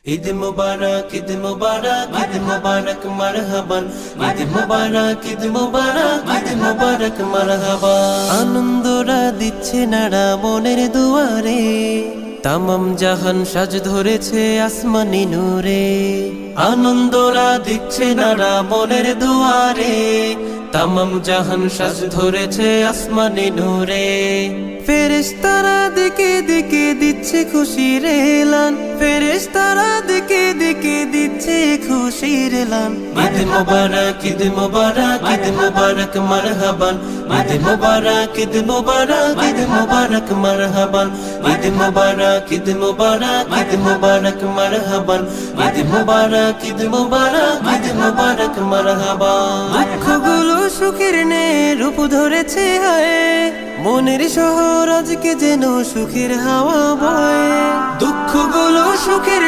ঈদ মুবারক, ঈদ মুবারক, ঈদ মুবারক মারহাবান। ঈদ মুবারক, ঈদ মুবারক, ঈদ মুবারক মারহাবান। আনন্দরা দিচ্ছে নাড়া মনের দুয়ারে, তামাম জাহান সাজ ধরেছে আসমানি নূরে। আনন্দরা দিচ্ছে নাড়া মনের দুয়ারে, তামাম জাহান সাজ ধরেছে আসমানি নূরে। ফেরেশতারা দিকে দিকে দিচ্ছে খুশির এলান, ফেরেশতারা দিকে দিকে দিচ্ছে খুশির এলান। ঈদ মুবারক, ঈদ মুবারক, ঈদ মুবারক মারহাবান। ঈদ মুবারক, ঈদ মুবারক, ঈদ মুবারক মারহাবান। ঈদ মুবারক, ঈদ মুবারক, ঈদ মুবারক মারহাবান। ঈদ মুবারক, ঈদ মুবারক, ঈদ মুবারক মারহাবান। দুঃখগুলো সুখের নে রূপ ধরেছে হায়, মনের শহর আজকে যেন সুখের হাওয়া বয়। দুঃখগুলো সুখের